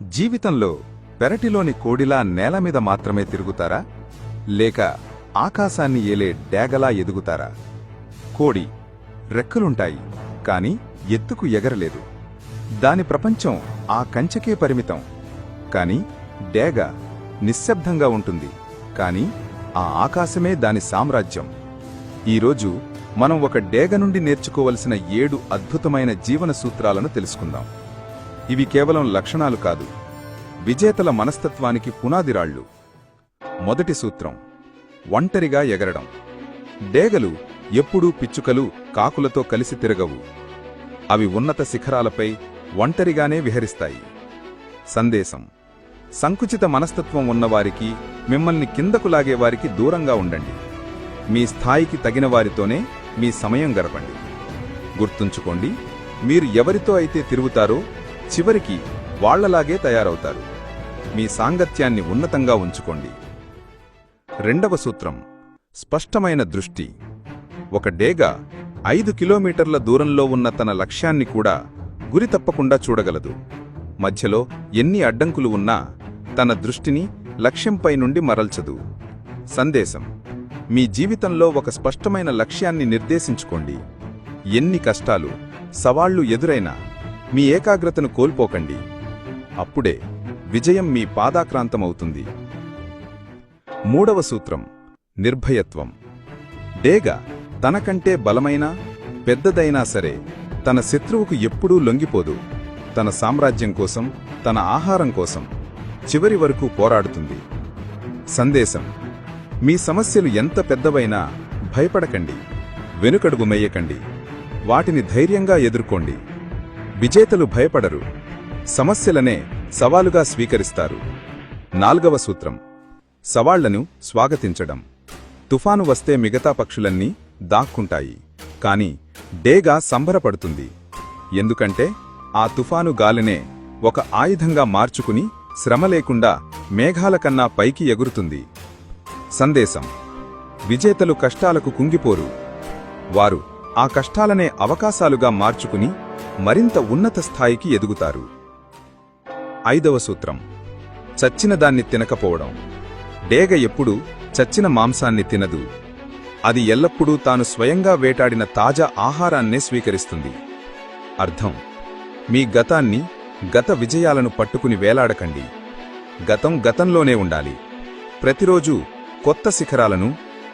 జీవితంలో పెరటిలోని కోడిలా నేలమీద మాత్రమే తిరుగుతారా లేక ఆకాశాన్ని ఏలే డేగలా ఎదుగుతారా? కోడి రెక్కలుంటాయి, కాని ఎత్తుకు ఎగరలేదు. దాని ప్రపంచం ఆ కంచెకే పరిమితం. కాని డేగ నిశ్శబ్దంగా ఉంటుంది, కాని ఆ ఆకాశమే దాని సామ్రాజ్యం. ఈరోజు మనం ఒక డేగ నుండి నేర్చుకోవలసిన 7 అద్భుతమైన జీవన సూత్రాలను తెలుసుకుందాం. ఇవి కేవలం లక్షణాలు కాదు, విజేతల మనస్తత్వానికి పునాదిరాళ్లు. మొదటి సూత్రం: ఒంటరిగా ఎగరడం. డేగలు ఎప్పుడూ పిచ్చుకలు, కాకులతో కలిసి తిరగవు. అవి ఉన్నత శిఖరాలపై ఒంటరిగానే విహరిస్తాయి. సందేశం: సంకుచిత మనస్తత్వం ఉన్నవారికి, మిమ్మల్ని కిందకు లాగేవారికి దూరంగా ఉండండి. మీ స్థాయికి తగిన వారితోనే మీ సమయం గడపండి. గుర్తుంచుకోండి, మీరు ఎవరితో అయితే తిరుగుతారో చివరికి వాళ్లలాగే తయారవుతారు. మీ సాంగత్యాన్ని ఉన్నతంగా ఉంచుకోండి. రెండవ సూత్రం: స్పష్టమైన దృష్టి. ఒక డేగ 5 కిలోమీటర్ల దూరంలో ఉన్న తన లక్ష్యాన్ని కూడా గురి తప్పకుండా చూడగలదు. మధ్యలో ఎన్ని అడ్డంకులు ఉన్నా తన దృష్టిని లక్ష్యంపై నుండి మరల్చదు. సందేశం: మీ జీవితంలో ఒక స్పష్టమైన లక్ష్యాన్ని నిర్దేశించుకోండి. ఎన్ని కష్టాలు, సవాళ్లు ఎదురైనా మీ ఏకాగ్రతను కోల్పోకండి. అప్పుడే విజయం మీ పాదాక్రాంతమవుతుంది. మూడవ సూత్రం: నిర్భయత్వం. డేగ తనకంటే బలమైన, పెద్దదైనా సరే తన శత్రువుకు ఎప్పుడూ లొంగిపోదు. తన సామ్రాజ్యం కోసం, తన ఆహారం కోసం చివరి వరకు పోరాడుతుంది. సందేశం: మీ సమస్యలు ఎంత పెద్దవైనా భయపడకండి, వెనుకడుగు మెయ్యకండి. వాటిని ధైర్యంగా ఎదుర్కోండి. విజేతలు భయపడరు, సమస్యలనే సవాలుగా స్వీకరిస్తారు. నాల్గవ సూత్రం: సవాళ్లను స్వాగతించడం. తుఫాను వస్తే మిగతా పక్షులన్నీ దాక్కుంటాయి, కాని డేగ సంబరపడుతుంది. ఎందుకంటే ఆ తుఫాను గాలినే ఒక ఆయుధంగా మార్చుకుని శ్రమ లేకుండా మేఘాల కన్నా పైకి ఎగురుతుంది. సందేశం: విజేతలు కష్టాలకు కుంగిపోరు. వారు ఆ కష్టాలనే అవకాశాలుగా మార్చుకుని మరింత ఉన్నత స్థాయికి ఎదుగుతారు. ఐదవ సూత్రం: చచ్చిన దాన్ని తినకపోవడం. డేగ ఎప్పుడూ చచ్చిన మాంసాన్ని తినదు. అది ఎల్లప్పుడూ తాను స్వయంగా వేటాడిన తాజా ఆహారాన్నే స్వీకరిస్తుంది. అర్థం: మీ గతాన్ని, గత విజయాలను పట్టుకుని వేలాడకండి. గతం గతంలోనే ఉండాలి. ప్రతిరోజూ కొత్త శిఖరాలను,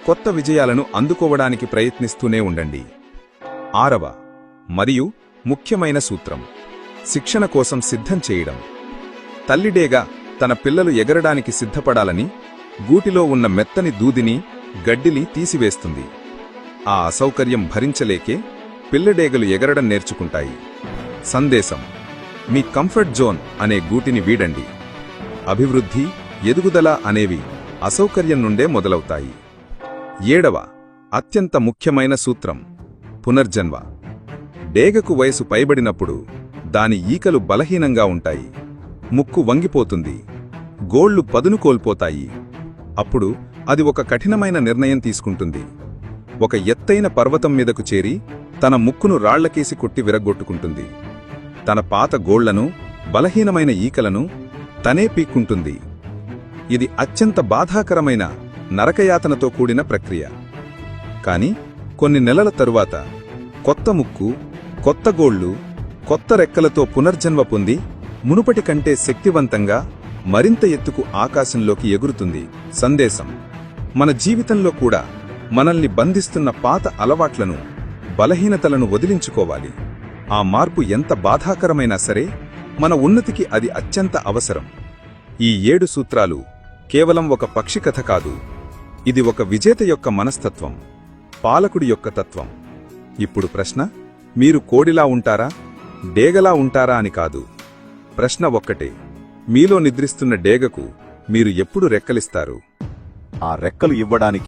కొత్త విజయాలను అందుకోవడానికి ప్రయత్నిస్తూనే ఉండండి. ఆరవ మరియు ముఖ్యమైన సూత్రం: శిక్షణ కోసం సిద్ధం చేయడం. తల్లిడేగ తన పిల్లలు ఎగరడానికి సిద్ధపడాలని గూటిలో ఉన్న మెత్తని దూదిని, గడ్డిని తీసివేస్తుంది. ఆ అసౌకర్యం భరించలేకే పిల్లడేగలు ఎగరడం నేర్చుకుంటాయి. సందేశం: మీ కంఫర్ట్ జోన్ అనే గూటిని వీడండి. అభివృద్ధి, ఎదుగుదల అనేవి అసౌకర్యం నుండే మొదలవుతాయి. ఏడవ అత్యంత ముఖ్యమైన సూత్రం: పునర్జన్మ. డేగకు వయసు పైబడినప్పుడు దాని ఈకలు బలహీనంగా ఉంటాయి. ముక్కు వంగిపోతుంది, గోళ్లు పదును కోల్పోతాయి. అప్పుడు అది ఒక కఠినమైన నిర్ణయం తీసుకుంటుంది. ఒక ఎత్తైన పర్వతం మీదకు చేరి తన ముక్కును రాళ్లకేసి కొట్టి విరగ్గొట్టుకుంటుంది. తన పాత గోళ్లను, బలహీనమైన ఈకలను తనే పీక్కుంటుంది. ఇది అత్యంత బాధాకరమైన, నరకయాతనతో కూడిన ప్రక్రియ. కాని కొన్ని నెలల తరువాత కొత్త ముక్కు, కొత్త గోళ్లు, కొత్త రెక్కలతో పునర్జన్మ పొంది మునుపటి కంటే శక్తివంతంగా మరింత ఎత్తుకు ఆకాశంలోకి ఎగురుతుంది. సందేశం: మన జీవితంలో కూడా మనల్ని బంధిస్తున్న పాత అలవాట్లను, బలహీనతలను వదిలించుకోవాలి. ఆ మార్పు ఎంత బాధాకరమైనా సరే మన ఉన్నతికి అది అత్యంత అవసరం. ఈ 7 సూత్రాలు కేవలం ఒక పక్షి కథ కాదు. ఇది ఒక విజేత యొక్క మనస్తత్వం, పాలకుడి యొక్క తత్వం. ఇప్పుడు ప్రశ్న: మీరు కోడిలా ఉంటారా, డేగలా ఉంటారా అని కాదు. ప్రశ్న ఒక్కటే: మీలో నిద్రిస్తున్న డేగకు మీరు ఎప్పుడు రెక్కలిస్తారు? ఆ రెక్కలు ఇవ్వడానికి